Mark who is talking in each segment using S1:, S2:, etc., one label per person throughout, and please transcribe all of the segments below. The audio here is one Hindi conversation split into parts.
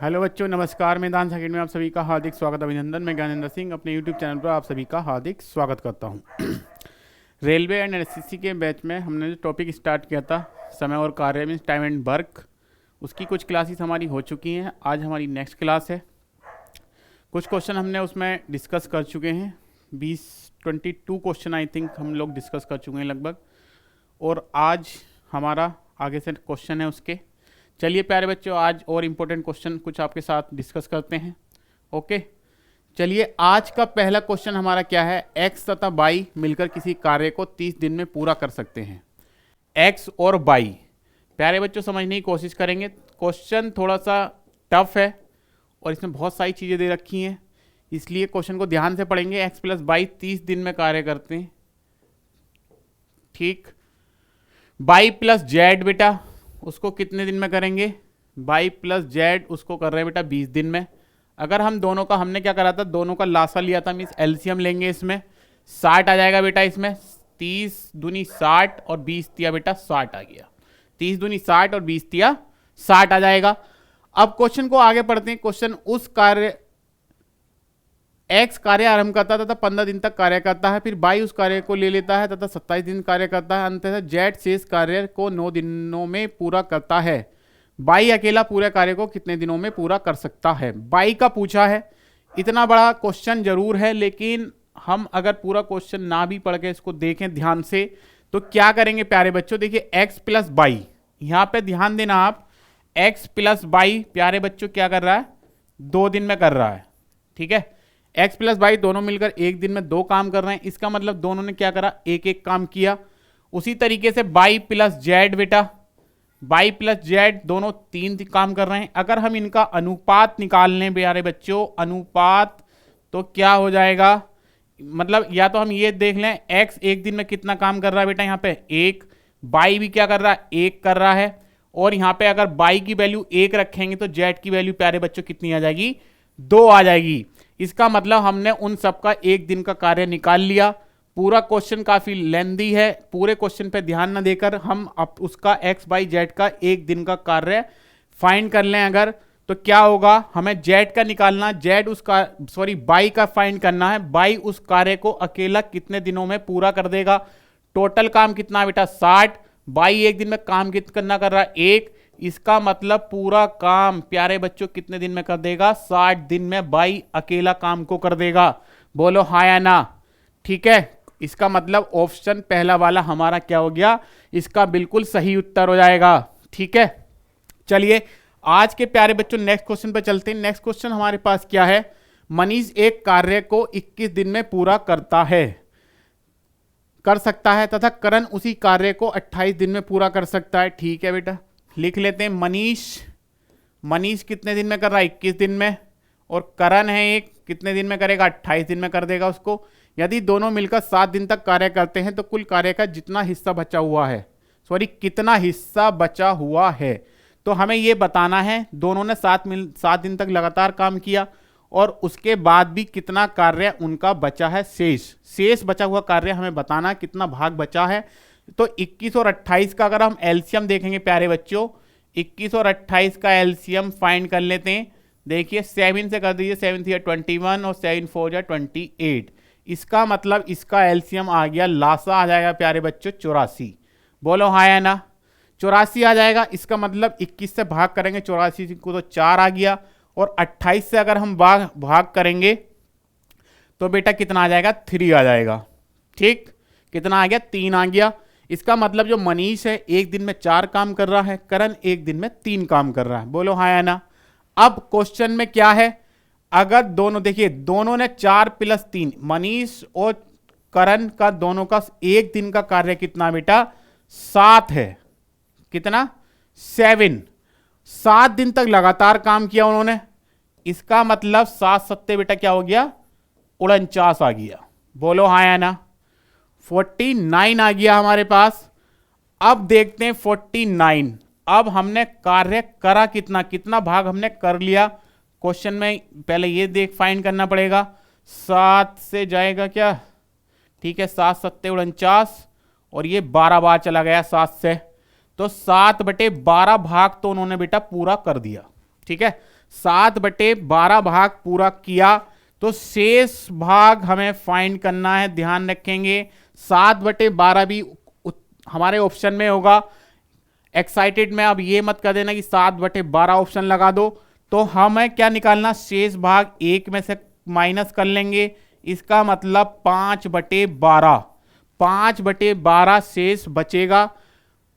S1: हेलो बच्चों, नमस्कार। मैं डांस अकेडमी में आप सभी का हार्दिक स्वागत अभिनंदन। मैं ज्ञानेंद्र सिंह अपने यूट्यूब चैनल पर आप सभी का हार्दिक स्वागत करता हूं। रेलवे एंड एसएससी के बैच में हमने जो टॉपिक स्टार्ट किया था, समय और कार्य मीन्स टाइम एंड वर्क, उसकी कुछ क्लासेस हमारी हो चुकी हैं। आज हमारी नेक्स्ट क्लास है। कुछ क्वेश्चन हमने उसमें डिस्कस कर चुके हैं। 22 क्वेश्चन आई थिंक हम लोग डिस्कस कर चुके हैं लगभग, और आज हमारा आगे से क्वेश्चन है उसके। चलिए प्यारे बच्चों, आज और इम्पोर्टेंट क्वेश्चन कुछ आपके साथ डिस्कस करते हैं। ओके, चलिए आज का पहला क्वेश्चन हमारा क्या है। एक्स तथा वाई मिलकर किसी कार्य को 30 दिन में पूरा कर सकते हैं। एक्स और वाई, प्यारे बच्चों समझने की कोशिश करेंगे। क्वेश्चन थोड़ा सा टफ है और इसमें बहुत सारी चीज़ें दे रखी हैं, इसलिए क्वेश्चन को ध्यान से पढ़ेंगे। एक्स प्लस वाई 30 दिन में कार्य करते हैं, ठीक। वाई प्लस जेड बेटा, उसको कितने दिन में करेंगे। वाई प्लस जेड उसको कर रहे हैं बेटा 20 दिन में। अगर हम दोनों का, हमने क्या करा था, दोनों का लासा लिया था, मीन्स एलसीएम लेंगे। इसमें 60 आ जाएगा बेटा। इसमें 30 दूनी 60 और 20 तिया बेटा 60 आ गया। 30 दूनी 60 और 20 तिया 60 आ जाएगा। अब क्वेश्चन को आगे पढ़ते हैं। क्वेश्चन, उस कार्य एक्स कार्य आरंभ करता है तथा 15 दिन तक कार्य करता है, फिर वाई उस कार्य को ले लेता है तथा 27 दिन कार्य करता है, अंततः जेड शेष कार्य को 9 दिनों में पूरा करता है। वाई अकेला पूरे कार्य को कितने दिनों में पूरा कर सकता है। वाई का पूछा है। इतना बड़ा क्वेश्चन जरूर है, लेकिन हम अगर पूरा क्वेश्चन ना भी पढ़ के इसको देखें ध्यान से तो क्या करेंगे प्यारे बच्चों। देखिए एक्स प्लस वाई, यहां पे ध्यान देना आप। एक्स प्लस वाई प्यारे बच्चों क्या कर रहा है, 2 दिन में कर रहा है, ठीक है। एक्स प्लस वाई दोनों मिलकर एक दिन में 2 काम कर रहे हैं, इसका मतलब दोनों ने क्या करा, एक एक काम किया। उसी तरीके से वाई प्लस जेड बेटा, वाई प्लस जेड दोनों 3 काम कर रहे हैं। अगर हम इनका अनुपात निकाल लें प्यारे बच्चों, अनुपात, तो क्या हो जाएगा, मतलब या तो हम ये देख लें एक्स एक दिन में कितना काम कर रहा है बेटा, यहाँ पे 1, वाई भी क्या कर रहा है, 1 कर रहा है। और यहाँ पे अगर वाई की वैल्यू 1 रखेंगे तो जेड की वैल्यू प्यारे बच्चों कितनी आ जाएगी, 2 आ जाएगी। इसका मतलब हमने उन सबका एक दिन का कार्य निकाल लिया। पूरा क्वेश्चन काफी लेंदी है, पूरे क्वेश्चन पे ध्यान न देकर हम अब उसका एक्स बाई जेड का एक दिन का कार्य फाइंड कर लें अगर, तो क्या होगा, हमें जेड का निकालना, जेड उसका सॉरी वाई का फाइंड करना है। वाई उस कार्य को अकेला कितने दिनों में पूरा कर देगा। टोटल काम कितना बेटा 60, वाई एक दिन में काम कितना कर रहा है 1, इसका मतलब पूरा काम प्यारे बच्चों कितने दिन में कर देगा, 60 दिन में वाई अकेला काम को कर देगा। बोलो हाँ या ना, ठीक है। इसका मतलब ऑप्शन पहला वाला हमारा क्या हो गया, इसका बिल्कुल सही उत्तर हो जाएगा, ठीक है। चलिए आज के प्यारे बच्चों नेक्स्ट क्वेश्चन पे चलते हैं। नेक्स्ट क्वेश्चन हमारे पास क्या है, मनीष एक कार्य को 21 दिन में पूरा कर सकता है तथा करण उसी कार्य को 28 दिन में पूरा कर सकता है। ठीक है बेटा, लिख लेते हैं। मनीष कितने दिन में कर रहा है, 21 दिन में, और करण है एक, कितने दिन में करेगा, 28 दिन में कर देगा उसको। यदि दोनों मिलकर 7 दिन तक कार्य करते हैं तो कुल कार्य का जितना हिस्सा बचा हुआ है, कितना हिस्सा बचा हुआ है, तो हमें यह बताना है। दोनों ने 7 दिन तक लगातार काम किया और उसके बाद भी कितना कार्य उनका बचा है, शेष बचा हुआ कार्य हमें बताना, कितना भाग बचा है। तो 21 और 28 का अगर हम एलसीएम देखेंगे प्यारे बच्चों, 21 और 28 का एलसीएम फाइंड कर लेते हैं। देखिए 7 से कर दीजिए, 7 3 21 और 7 4 28। इसका मतलब इसका एलसीएम आ गया, लासा आ जाएगा प्यारे बच्चों 84। बोलो हाँ या ना, 84 आ जाएगा। इसका मतलब 21 से भाग करेंगे 84 को तो 4 आ गया, और 28 से अगर हम भाग करेंगे तो बेटा कितना आ जाएगा, 3 आ जाएगा। ठीक, कितना आ गया, 3 आ गया। इसका मतलब जो मनीष है एक दिन में 4 काम कर रहा है, करण एक दिन में 3 काम कर रहा है। बोलो हाँ या ना। अब क्वेश्चन में क्या है, अगर दोनों, देखिए दोनों ने 4 प्लस 3, मनीष और करण का दोनों का एक दिन का कार्य कितना बेटा, 7 है। कितना, 7 दिन तक लगातार काम किया उन्होंने। इसका मतलब 7 सत्ते बेटा क्या हो गया, 49 आ गया। बोलो हाँ या ना, 49 आ गया हमारे पास। अब देखते हैं 49, अब हमने कार्य करा कितना, कितना भाग हमने कर लिया। क्वेश्चन में पहले ये देख फाइंड करना पड़ेगा, 7 से जाएगा क्या, ठीक है, 7 सत्ते 49, और ये 12 बार चला गया 7 से, तो 7/12 भाग तो उन्होंने बेटा पूरा कर दिया। ठीक है, 7/12 भाग पूरा किया तो शेष भाग हमें फाइंड करना है, ध्यान रखेंगे। 7/12 भी हमारे ऑप्शन में होगा। एक्साइटेड में अब ये मत कर देना कि 7/12 ऑप्शन लगा दो, तो हमें क्या निकालना, शेष भाग 1 में से माइनस कर लेंगे। इसका मतलब 5/12, 5/12 शेष बचेगा।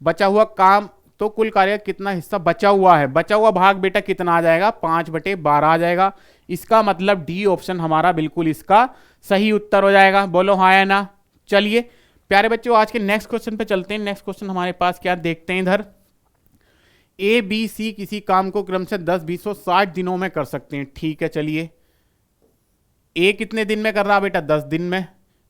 S1: बचा हुआ काम तो कुल कार्य कितना हिस्सा बचा हुआ है, बचा हुआ भाग बेटा कितना आ जाएगा, 5/12 आ जाएगा। इसका मतलब डी ऑप्शन हमारा बिल्कुल इसका सही उत्तर हो जाएगा। बोलो हाँ या ना। चलिए प्यारे बच्चों आज के नेक्स्ट क्वेश्चन पे चलते हैं। नेक्स्ट क्वेश्चन हमारे पास क्या देखते हैं इधर, ए बी सी किसी काम को क्रम से 10, 20 और 60 दिनों में कर सकते हैं। ठीक है, चलिए ए कितने दिन में कर रहा बेटा, 10 दिन में।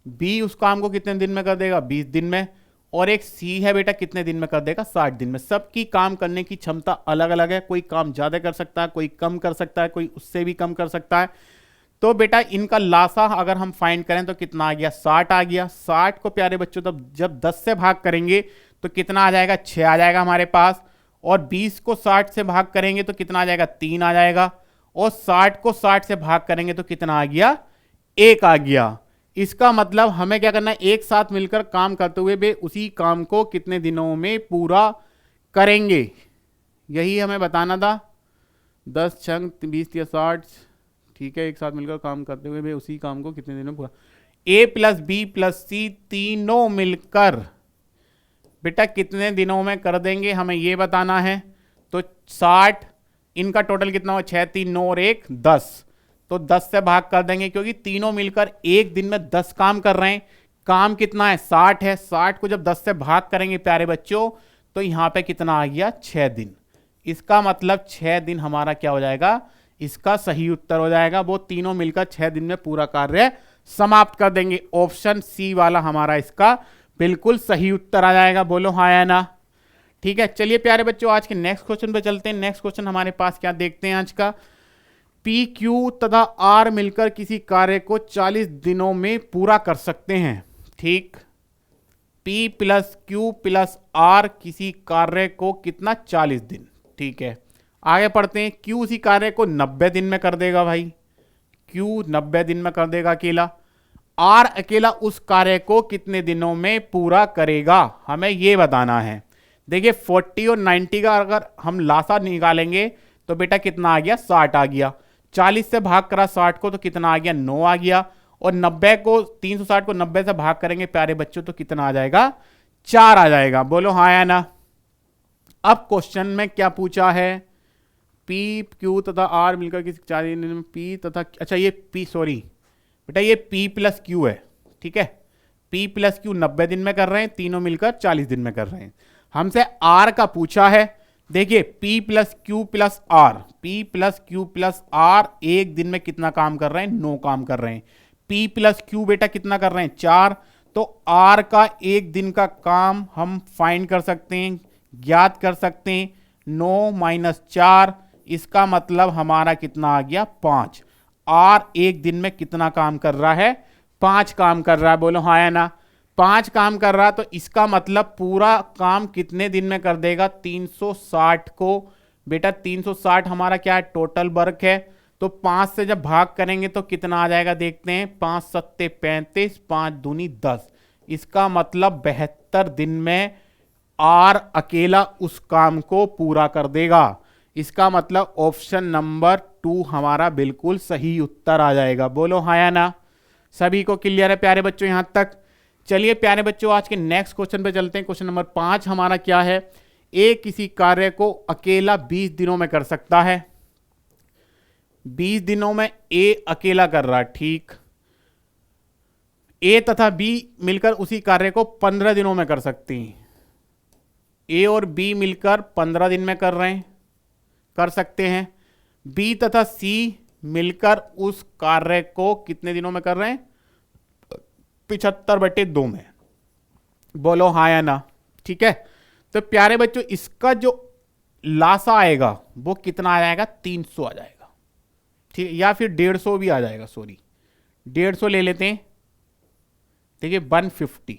S1: बी उस काम को कितने दिन में कर देगा, 20 दिन में। और एक सी है बेटा कितने दिन में कर देगा, 60 दिन में। सबकी काम करने की क्षमता अलग अलग है, कोई काम ज्यादा कर सकता है, कोई कम कर सकता है, कोई उससे भी कम कर सकता है। तो बेटा इनका लासा अगर हम फाइंड करें तो कितना आ गया, 60 आ गया। 60 को प्यारे बच्चों तब जब 10 से भाग करेंगे तो कितना आ जाएगा, 6 आ जाएगा हमारे पास। और 20 को 60 से भाग करेंगे तो कितना आ जाएगा, 3 आ जाएगा। और 60 को 60 से भाग करेंगे तो कितना आ गया, 1 आ गया। इसका मतलब हमें क्या करना है, एक साथ मिलकर काम करते हुए वे उसी काम को कितने दिनों में पूरा करेंगे, यही हमें बताना था। 10 छंग 20 या 60, ठीक है, एक साथ मिलकर काम करते हुए वे उसी काम को कितने दिनों में पूरा। ए प्लस बी प्लस सी तीनों मिलकर बेटा कितने दिनों में कर देंगे, हमें ये बताना है। तो 60, इनका टोटल कितना हो, 6 3 9 और 1 10, तो 10 से भाग कर देंगे क्योंकि तीनों मिलकर एक दिन में 10 काम कर रहे हैं। काम कितना है, 60 है। 60 को जब 10 से भाग करेंगे प्यारे बच्चों तो यहां पे कितना आ गया, 6 दिन। इसका मतलब 6 दिन हमारा क्या हो जाएगा, इसका सही उत्तर हो जाएगा। वो तीनों मिलकर 6 दिन में पूरा कार्य समाप्त कर देंगे। ऑप्शन सी वाला हमारा इसका बिल्कुल सही उत्तर आ जाएगा। बोलो हाँ या ना। ठीक है, चलिए प्यारे बच्चों आज के नेक्स्ट क्वेश्चन पे चलते हैं। नेक्स्ट क्वेश्चन हमारे पास क्या देखते हैं आज का, पी क्यू तथा आर मिलकर किसी कार्य को 40 दिनों में पूरा कर सकते हैं। ठीक, P plus Q plus R किसी कार्य को कितना, 40 दिन। ठीक है, आगे पढ़ते हैं। क्यू उसी कार्य को 90 दिन में कर देगा भाई, क्यू 90 दिन में कर देगा अकेला। आर अकेला उस कार्य को कितने दिनों में पूरा करेगा, हमें यह बताना है। देखिए 40 और 90 का अगर हम लासा निकालेंगे तो बेटा कितना आ गया, 60 आ गया। 40 से भाग करा 60 को तो कितना आ गया, 9 आ गया। और 90 को 360 को 90 से भाग करेंगे प्यारे बच्चों तो कितना आ जाएगा, 4 आ जाएगा। बोलो हाँ या ना। अब क्वेश्चन में क्या पूछा है, पी क्यू तथा आर मिलकर किसी 40 दिन में पी तथा, अच्छा ये पी, सॉरी बेटा ये पी प्लस क्यू है। ठीक है, पी प्लस क्यू 90 दिन में कर रहे हैं, तीनों मिलकर 40 दिन में कर रहे हैं। हमसे आर का पूछा है। देखिए P plus Q plus R, P plus Q plus R एक दिन में कितना काम कर रहे हैं, 9 काम कर रहे हैं। पी प्लस क्यू बेटा कितना कर रहे हैं, 4। तो आर का एक दिन का काम हम फाइंड कर सकते हैं, ज्ञात कर सकते हैं। 9 माइनस 4, इसका मतलब हमारा कितना आ गया, 5। आर एक दिन में कितना काम कर रहा है, 5 काम कर रहा है। बोलो हाँ या ना। 5 काम कर रहा है तो इसका मतलब पूरा काम कितने दिन में कर देगा, 360 को बेटा 360 हमारा क्या है, टोटल वर्क है। तो 5 से जब भाग करेंगे तो कितना आ जाएगा, देखते हैं। 5 सत्ते 35, 5 दूनी 10, इसका मतलब 72 दिन में आर अकेला उस काम को पूरा कर देगा। इसका मतलब ऑप्शन नंबर 2 हमारा बिल्कुल सही उत्तर आ जाएगा। बोलो हाँ या ना। सभी को क्लियर है प्यारे बच्चों यहां तक। चलिए प्यारे बच्चों आज के नेक्स्ट क्वेश्चन पे चलते हैं। क्वेश्चन नंबर 5 हमारा क्या है, ए किसी कार्य को अकेला 20 दिनों में कर सकता है। 20 दिनों में ए अकेला कर रहा है। ठीक, ए तथा बी मिलकर उसी कार्य को 15 दिनों में कर सकती हैं। ए और बी मिलकर 15 दिन में कर रहे हैं, कर सकते हैं। बी तथा सी मिलकर उस कार्य को कितने दिनों में कर रहे हैं, 75/2 में। बोलो हाँ या ना। ठीक है, तो प्यारे बच्चों इसका जो लासा आएगा वो कितना आ जाएगा, 300 आ जाएगा। ठीक है, या फिर 150 भी आ जाएगा, सॉरी 150 ले लेते हैं। देखिए 150,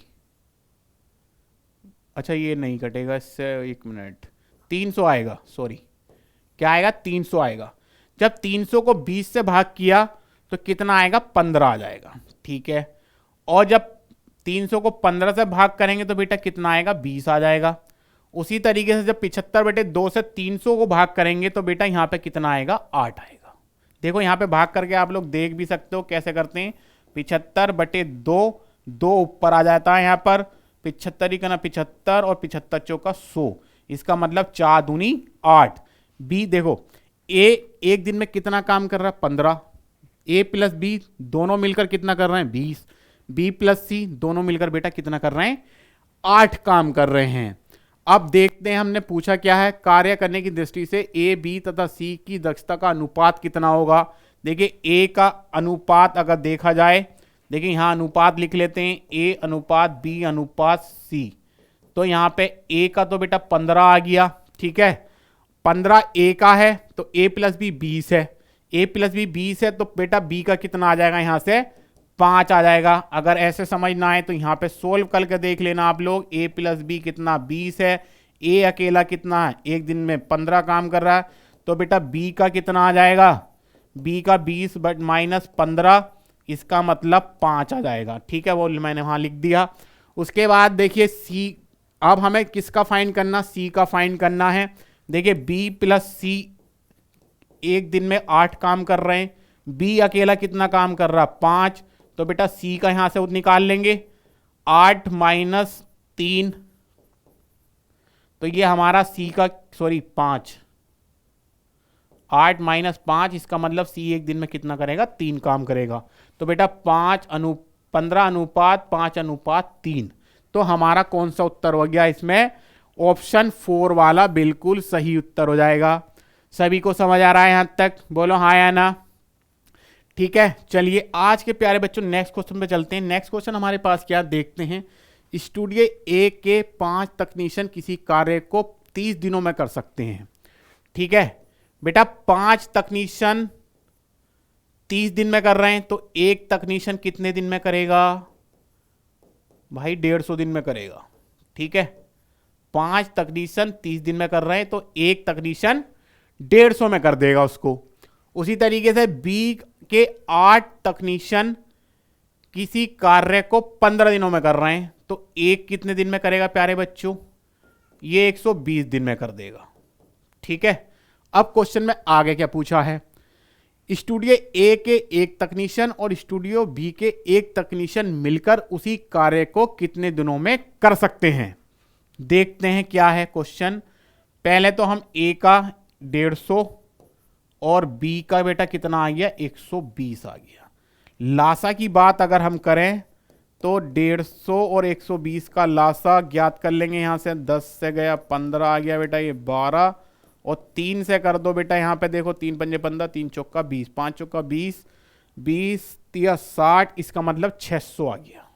S1: अच्छा ये नहीं कटेगा इससे, 1 मिनट, 300 आएगा, सॉरी क्या आएगा 300 आएगा। जब 300 को 20 से भाग किया तो कितना आएगा 15 आ जाएगा, ठीक है। और जब 300 को 15 से भाग करेंगे तो बेटा कितना आएगा 20 आ जाएगा। उसी तरीके से जब 75/2 से 300 को भाग करेंगे तो बेटा यहाँ पे कितना आएगा 8 आएगा। देखो यहाँ पे भाग करके आप लोग देख भी सकते हो कैसे करते हैं। 75/2, 2 ऊपर आ जाता है यहाँ पर, 75 ही करना 75 और 75 चौका 100, इसका मतलब 4 दूनी 8। बी देखो ए एक दिन में कितना काम कर रहा है 15, ए प्लस बी दोनों मिलकर कितना कर रहे हैं 20, बी प्लस सी दोनों मिलकर बेटा कितना कर रहे हैं 8 काम कर रहे हैं। अब देखते हैं, हमने पूछा क्या है, कार्य करने की दृष्टि से ए बी तथा सी की दक्षता का अनुपात कितना होगा। देखिए ए का अनुपात अगर देखा जाए, देखिए यहां अनुपात लिख लेते हैं, ए अनुपात बी अनुपात सी, तो यहां पे ए का तो बेटा 15 आ गया, ठीक है। 15 ए का है तो ए प्लस बी 20 है, ए प्लस बी 20 है तो बेटा बी का कितना आ जाएगा यहां से 5 आ जाएगा। अगर ऐसे समझना है तो यहाँ पे सोल्व करके देख लेना आप लोग, ए प्लस बी कितना 20 है, ए अकेला कितना है एक दिन में 15 काम कर रहा है, तो बेटा बी का कितना आ जाएगा, बी का 20 बट माइनस 15, इसका मतलब 5 आ जाएगा, ठीक है। वो मैंने वहाँ लिख दिया। उसके बाद देखिए सी, अब हमें किसका फाइंड करना, सी का फाइंड करना है। देखिए बी प्लस सी एक दिन में 8 काम कर रहे हैं, बी अकेला कितना काम कर रहा है 5, तो बेटा सी का यहां से निकाल लेंगे 8 माइनस 3, तो ये हमारा सी का 5, 8 माइनस 5, इसका मतलब सी एक दिन में कितना करेगा 3 काम करेगा। तो बेटा 15 अनुपात 5 अनुपात 3, तो हमारा कौन सा उत्तर हो गया इसमें, ऑप्शन 4 वाला बिल्कुल सही उत्तर हो जाएगा। सभी को समझ आ रहा है यहां तक, बोलो हाँ या ना, ठीक है। चलिए आज के प्यारे बच्चों नेक्स्ट क्वेश्चन पे चलते हैं। नेक्स्ट क्वेश्चन हमारे पास क्या देखते हैं, स्टूडियो ए के 5 तकनीशियन किसी कार्य को 30 दिनों में कर सकते हैं, ठीक है। बेटा 5 तकनीशियन 30 दिन में कर रहे हैं तो एक तकनीशियन कितने दिन में करेगा भाई 150 दिन में करेगा, ठीक है। 5 तकनीशियन 30 दिन में कर रहे हैं तो एक तकनीशियन 150 में कर देगा उसको। उसी तरीके से बी के 8 तकनीशियन किसी कार्य को 15 दिनों में कर रहे हैं तो एक कितने दिन में करेगा प्यारे बच्चों, ये 120 दिन में कर देगा, ठीक है। अब क्वेश्चन में आगे क्या पूछा है, स्टूडियो ए के एक तकनीशियन और स्टूडियो बी के एक तकनीशियन मिलकर उसी कार्य को कितने दिनों में कर सकते हैं। देखते हैं क्या है क्वेश्चन। पहले तो हम ए का 150 और बी का बेटा कितना आ गया 120 आ गया। लासा की बात अगर हम करें तो 150 और 120 का लासा ज्ञात कर लेंगे। यहाँ से 10 से गया 15 आ गया बेटा, ये 12 और 3 से कर दो बेटा, यहाँ पे देखो 3 पंजे 15, 3 चौका 20, 5 चौका 20, 20 3 60, इसका मतलब 600 आ गया,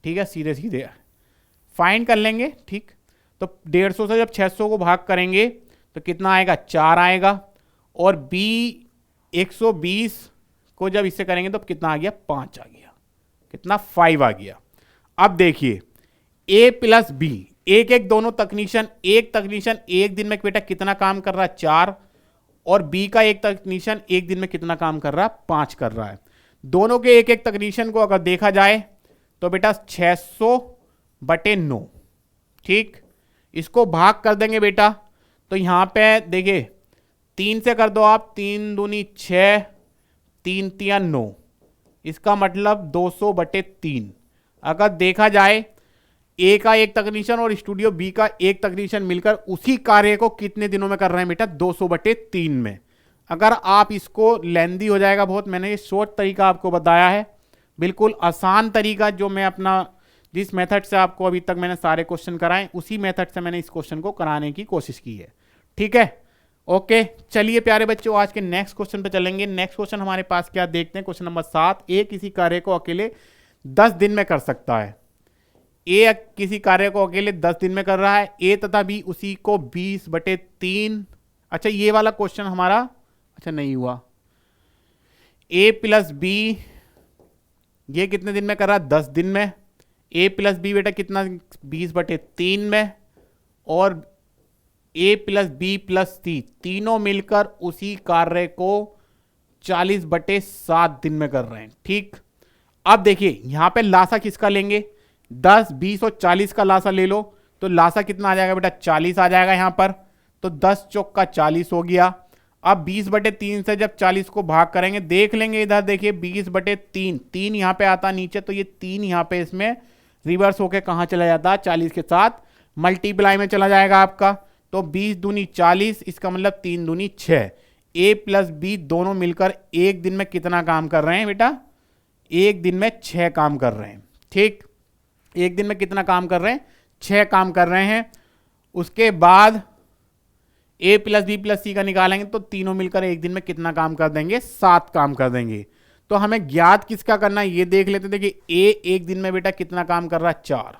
S1: ठीक है। सीधे सीधे फाइंड कर लेंगे, ठीक। तो 150 से जब 600 को भाग करेंगे तो कितना आएगा 4 आएगा, और बी 120 को जब इससे करेंगे तो कितना आ गया 5 आ गया, कितना 5 आ गया। अब देखिए ए प्लस बी, एक एक दोनों तकनीशियन, एक तकनीशियन एक दिन में बेटा कितना काम कर रहा है 4, और बी का एक तकनीशियन एक दिन में कितना काम कर रहा है 5 कर रहा है। दोनों के एक एक तकनीशियन को अगर देखा जाए तो बेटा 600/9, ठीक। इसको भाग कर देंगे बेटा तो यहां पे देखिए 3 से कर दो आप, 3 दूनी 6, 3 तिया 9, इसका मतलब 200/3। अगर देखा जाए ए का एक तकनीशियन और स्टूडियो बी का एक तकनीशियन मिलकर उसी कार्य को कितने दिनों में कर रहे हैं बेटा 200/3 में। अगर आप इसको लेंदी हो जाएगा बहुत, मैंने ये शॉर्ट तरीका आपको बताया है, बिल्कुल आसान तरीका, जो मैं अपना जिस मेथड से आपको अभी तक मैंने सारे क्वेश्चन कराए उसी मेथड से मैंने इस क्वेश्चन को कराने की कोशिश की है, ठीक है। ओके चलिए प्यारे बच्चों आज के नेक्स्ट क्वेश्चन पे चलेंगे। नेक्स्ट क्वेश्चन हमारे पास क्या देखते हैं, क्वेश्चन नंबर 7। ए किसी कार्य को अकेले 10 दिन में कर सकता है। ए किसी कार्य को अकेले 10 दिन में कर रहा है, ए तथा बी उसी को 20/3। अच्छा ये वाला क्वेश्चन हमारा अच्छा नहीं हुआ। ए प्लस बी ये कितने दिन में कर रहा है 10 दिन में। ए प्लस बी बेटा कितना 20/3 में, और ए प्लस बी प्लस सी, तीनों मिलकर उसी कार्य को 40/7 दिन में कर रहे हैं। ठीक, अब देखिए यहां पे लासा किसका लेंगे, 10, 20 और 40 का लासा ले लो, तो लासा कितना आ जाएगा बेटा, 40 आ जाएगा यहां पर। तो 10 चौक का 40 हो गया। अब 20/3 से जब 40 को भाग करेंगे, देख लेंगे इधर, देखिए 20/3, 3 यहां पे आता नीचे, तो ये 3 यहां पे इसमें रिवर्स होके कहां चला जाता है, 40 के साथ मल्टीप्लाई में चला जाएगा आपका। तो 20 दूनी 40, इसका मतलब 3 दूनी 6। ए प्लस बी दोनों मिलकर एक दिन में कितना काम कर रहे हैं बेटा, एक दिन में 6 काम कर रहे हैं। ठीक, एक दिन में कितना काम कर रहे हैं, 6 काम कर रहे हैं। उसके बाद ए प्लस बी प्लस सी का निकालेंगे तो तीनों मिलकर एक दिन में कितना काम कर देंगे, 7 काम कर देंगे। तो हमें ज्ञात किसका करना है ये देख लेते हैं। देखिए ए एक दिन में बेटा कितना काम कर रहा है, 4।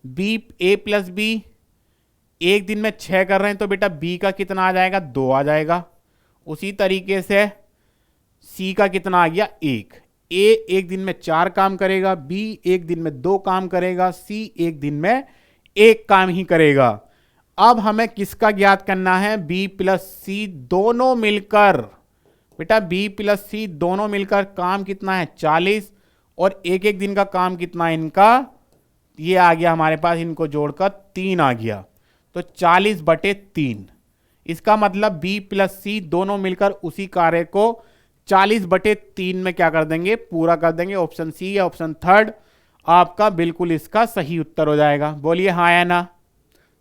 S1: बी, ए प्लस बी एक दिन में 6 कर रहे हैं, तो बेटा बी का कितना आ जाएगा, 2 आ जाएगा। उसी तरीके से सी का कितना आ गया, 1। ए एक दिन में 4 काम करेगा, बी एक दिन में 2 काम करेगा, सी एक दिन में 1 काम ही करेगा। अब हमें किसका ज्ञात करना है, बी प्लस सी दोनों मिलकर, बेटा बी प्लस सी दोनों मिलकर काम कितना है, 40, और एक एक दिन का काम कितना है इनका, ये आ गया हमारे पास, इनको जोड़कर 3 आ गया। तो 40/3, इसका मतलब बी प्लस सी दोनों मिलकर उसी कार्य को 40/3 में क्या कर देंगे, पूरा कर देंगे। ऑप्शन सी या ऑप्शन थर्ड आपका बिल्कुल इसका सही उत्तर हो जाएगा। बोलिए हाँ या ना,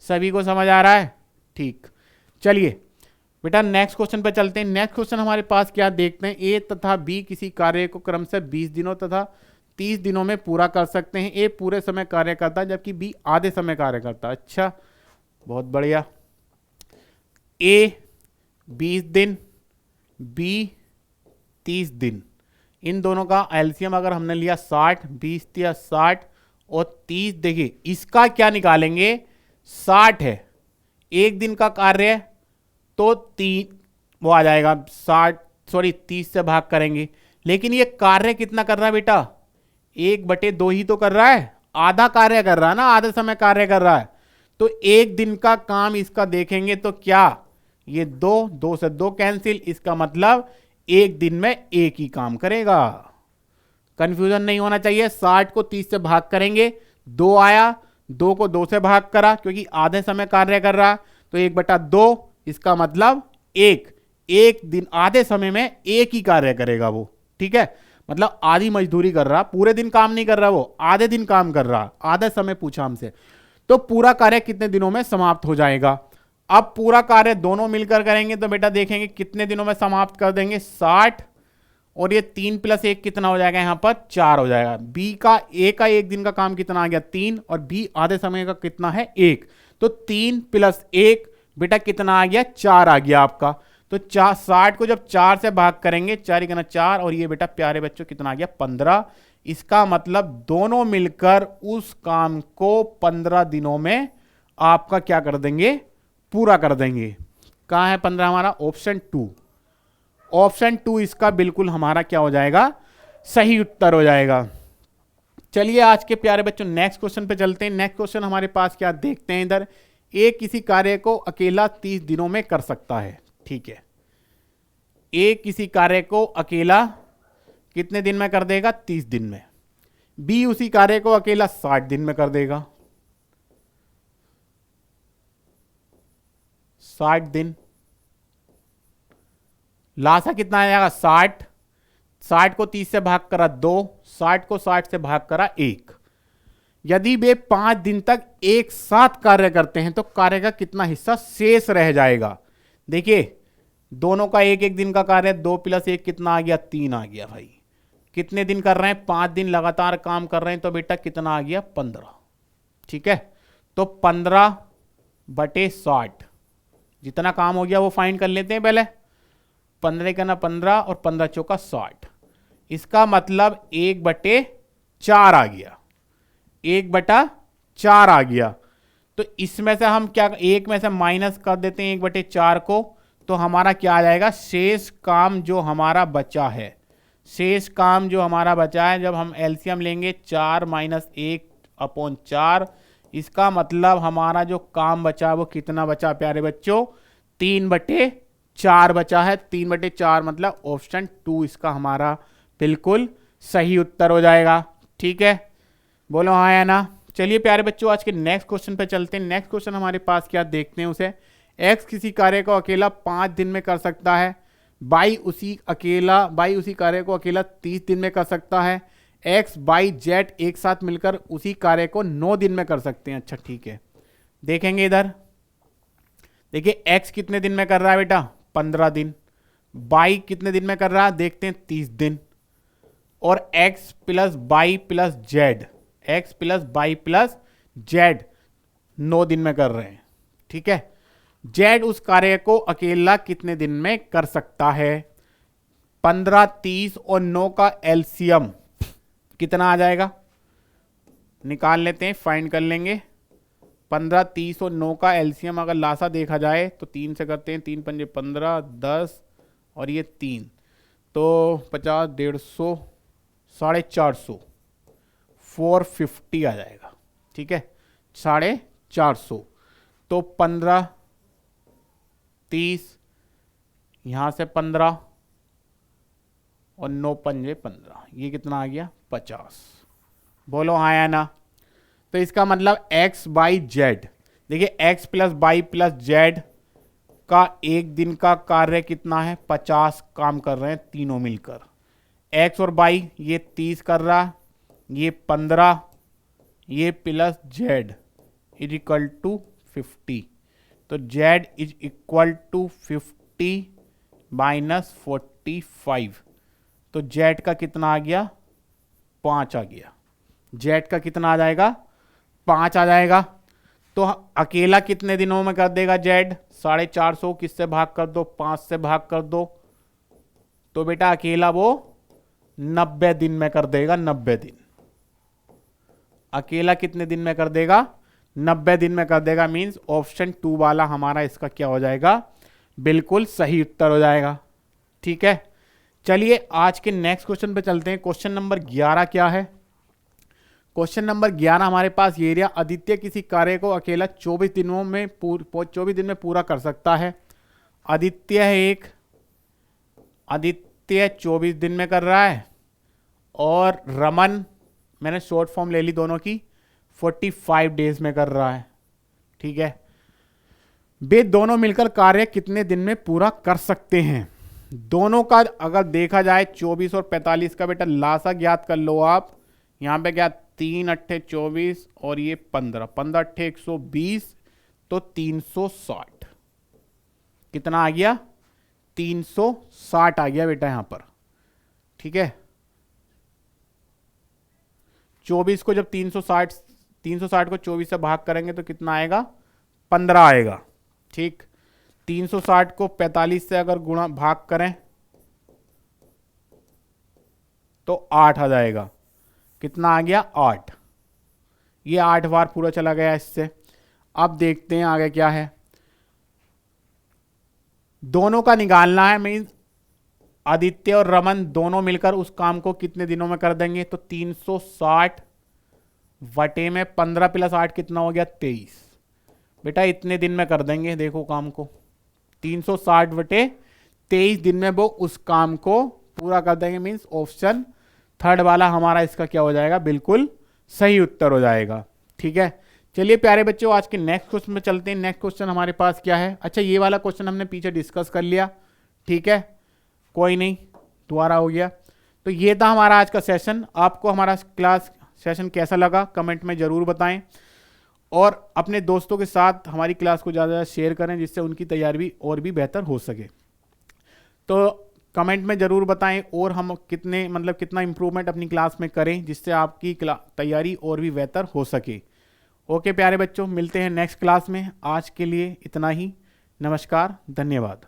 S1: सभी को समझ आ रहा है। ठीक, चलिए बेटा नेक्स्ट क्वेश्चन पे चलते हैं। नेक्स्ट क्वेश्चन हमारे पास क्या देखते हैं, ए तथा बी किसी कार्य को क्रमशः 20 दिनों तथा 30 दिनों में पूरा कर सकते हैं। ए पूरे समय कार्य करता है जबकि बी आधे समय कार्य करता है। अच्छा, बहुत बढ़िया। ए 20 दिन, बी 30 दिन, इन दोनों का एलसीएम अगर हमने लिया 60, 20 या 60 और 30, देखिए इसका क्या निकालेंगे, 60 है, एक दिन का कार्य है तो 3 वो आ जाएगा 30 से भाग करेंगे। लेकिन ये कार्य कितना कर रहा है बेटा, 1/2 ही तो कर रहा है, आधा कार्य कर रहा है ना, आधे समय कार्य कर रहा है। तो एक दिन का काम इसका देखेंगे तो क्या, ये 2 से 2 कैंसिल, इसका मतलब एक दिन में एक ही काम करेगा। कंफ्यूजन नहीं होना चाहिए। 60 को 30 से भाग करेंगे, 2 आया, 2 को 2 से भाग करा क्योंकि आधे समय कार्य कर रहा, तो 1/2, इसका मतलब एक दिन आधे समय में एक ही कार्य करेगा वो। ठीक है, मतलब आधी मजदूरी कर रहा, पूरे दिन काम नहीं कर रहा, वो आधे दिन काम कर रहा, आधे समय पूछा हमसे। तो पूरा कार्य कितने दिनों में समाप्त हो जाएगा। अब पूरा कार्य दोनों मिलकर करेंगे तो बेटा देखेंगे कितने दिनों में समाप्त कर देंगे, 60, और ये 3 + 1 कितना हो जाएगा, यहां पर 4 हो जाएगा। बी का ए का एक दिन का काम कितना आ गया, 3, और बी आधे समय का कितना है, 1। तो 3 + 1 बेटा कितना आ गया, 4 आ गया आपका। तो 60 को जब 4 से भाग करेंगे, 4 × 4, और ये बेटा प्यारे बच्चों कितना आ गया, 15। इसका मतलब दोनों मिलकर उस काम को 15 दिनों में आपका क्या कर देंगे, पूरा कर देंगे। कहां है 15 हमारा, ऑप्शन 2। ऑप्शन 2 इसका बिल्कुल हमारा क्या हो जाएगा, सही उत्तर हो जाएगा। चलिए आज के प्यारे बच्चों नेक्स्ट क्वेश्चन पे चलते हैं। नेक्स्ट क्वेश्चन हमारे पास क्या देखते हैं इधर, ए किसी कार्य को अकेला 30 दिनों में कर सकता है। ठीक है, ए किसी कार्य को अकेला कितने दिन में कर देगा, 30 दिन में। बी उसी कार्य को अकेला 60 दिन में कर देगा, 60 दिन। लासा कितना आ जाएगा, 60। 60 को 30 से भाग करा 2, 60 को 60 से भाग करा 1। यदि वे 5 दिन तक एक साथ कार्य करते हैं तो कार्य का कितना हिस्सा शेष रह जाएगा। देखिए दोनों का एक एक दिन का कार्य, 2 + 1 कितना आ गया, 3 आ गया भाई। कितने दिन कर रहे हैं, 5 दिन लगातार काम कर रहे हैं, तो बेटा कितना आ गया, 15। ठीक है, तो 15/60 जितना काम हो गया वो फाइंड कर लेते हैं पहले। 15 का ना 15 और 15 चौका 60, इसका मतलब 1/4 आ गया, 1/4 आ गया। तो इसमें से हम क्या, एक में से माइनस कर देते हैं 1/4 को, तो हमारा क्या आ जाएगा, शेष काम जो हमारा बचा है, शेष काम जो हमारा बचा है, जब हम एलसीएम लेंगे 4 - 1/4, इसका मतलब हमारा जो काम बचा वो कितना बचा प्यारे बच्चों, 3/4 बचा है। 3/4 मतलब ऑप्शन 2 इसका हमारा बिल्कुल सही उत्तर हो जाएगा। ठीक है, बोलो हाँ या ना। चलिए प्यारे बच्चों आज के नेक्स्ट क्वेश्चन पे चलते हैं। नेक्स्ट क्वेश्चन हमारे पास क्या देखते हैं उसे। एक्स किसी कार्य को अकेला 5 दिन में कर सकता है, बाई उसी कार्य को अकेला 30 दिन में कर सकता है, एक्स बाई जेड एक साथ मिलकर उसी कार्य को 9 दिन में कर सकते हैं। अच्छा ठीक है, देखेंगे इधर। देखिए एक्स कितने दिन में कर रहा है बेटा, 15 दिन। बाई कितने दिन में कर रहा है, देखते हैं 30 दिन। और x plus by plus Z, x plus by plus Z 9 दिन में कर रहे हैं। ठीक है, जेड उस कार्य को अकेला कितने दिन में कर सकता है। 15, 30 और 9 का एलसीएम कितना आ जाएगा, निकाल लेते हैं, फाइंड कर लेंगे। 15, 30 और 9 का एलसीएम अगर लासा देखा जाए तो 3 से करते हैं, 3 पंजे 15, 10 और ये 3 तो 50, 150, 450, 450 आ जाएगा। ठीक है, 450 तो 15, 30 यहां से 15 और 9 पंजे 15, ये कितना आ गया 50। बोलो हाँ या ना। तो इसका मतलब x बाई जेड, देखिए x plus by plus Z का एक दिन का कार्य कितना है, 50 काम कर रहे हैं तीनों मिलकर। x और बाई ये 30 कर रहा, ये 15, ये plus Z is equal to 50। तो Z is equal to 50 minus 45। तो जेड का कितना आ गया, 5 आ गया। जेड का कितना आ जाएगा, 5 आ जाएगा। तो अकेला कितने दिनों में कर देगा जेड, 450 किससे भाग कर दो, 5 से भाग कर दो। तो बेटा अकेला वो 90 दिन में कर देगा, 90 दिन। अकेला कितने दिन में कर देगा, 90 दिन में कर देगा। मींस ऑप्शन 2 वाला हमारा इसका क्या हो जाएगा, बिल्कुल सही उत्तर हो जाएगा। ठीक है, चलिए आज के नेक्स्ट क्वेश्चन पे चलते हैं। क्वेश्चन नंबर 11 क्या है। क्वेश्चन नंबर 11 हमारे पास ये एरिया, आदित्य किसी कार्य को अकेला 24 दिनों में 24 दिन में पूरा कर सकता है। आदित्य है एक, आदित्य 24 दिन में कर रहा है, और रमन, मैंने शॉर्ट फॉर्म ले ली दोनों की, 45 डेज में कर रहा है। ठीक है, वे दोनों मिलकर कार्य कितने दिन में पूरा कर सकते हैं। दोनों का अगर देखा जाए 24 और 45 का बेटा लासा ज्ञात कर लो आप। यहाँ पे क्या, 3 अट्ठे 24 और ये 15, 15 अट्ठे 120 तो 360 कितना आ गया, 360 आ गया बेटा यहाँ पर। ठीक है, 24 को जब 360 को 24 से भाग करेंगे तो कितना आएगा, 15 आएगा। ठीक, 360 को 45 से अगर गुणा भाग करें तो 8 आ जाएगा। कितना आ गया, 8। ये 8 बार पूरा चला गया इससे। अब देखते हैं आगे क्या है। दोनों का निकालना है, मीन्स आदित्य और रमन दोनों मिलकर उस काम को कितने दिनों में कर देंगे। तो 360 वटे में 15 प्लस 8 कितना हो गया, 23। बेटा इतने दिन में कर देंगे, देखो काम को 360 वटे 23 दिन में वो उस काम को पूरा कर देंगे। मीन्स ऑप्शन 3 वाला हमारा इसका क्या हो जाएगा, बिल्कुल सही उत्तर हो जाएगा। ठीक है, चलिए प्यारे बच्चों आज के नेक्स्ट क्वेश्चन में चलते हैं। नेक्स्ट क्वेश्चन हमारे पास क्या है। अच्छा ये वाला क्वेश्चन हमने पीछे डिस्कस कर लिया। ठीक है, कोई नहीं, दोबारा हो गया। तो ये था हमारा आज का सेशन। आपको हमारा क्लास सेशन कैसा लगा कमेंट में ज़रूर बताएं, और अपने दोस्तों के साथ हमारी क्लास को ज़्यादा शेयर करें जिससे उनकी तैयारी भी और भी बेहतर हो सके। तो कमेंट में ज़रूर बताएं, और हम कितना इम्प्रूवमेंट अपनी क्लास में करें जिससे आपकी तैयारी और भी बेहतर हो सके। ओके प्यारे बच्चों, मिलते हैं नेक्स्ट क्लास में। आज के लिए इतना ही। नमस्कार, धन्यवाद।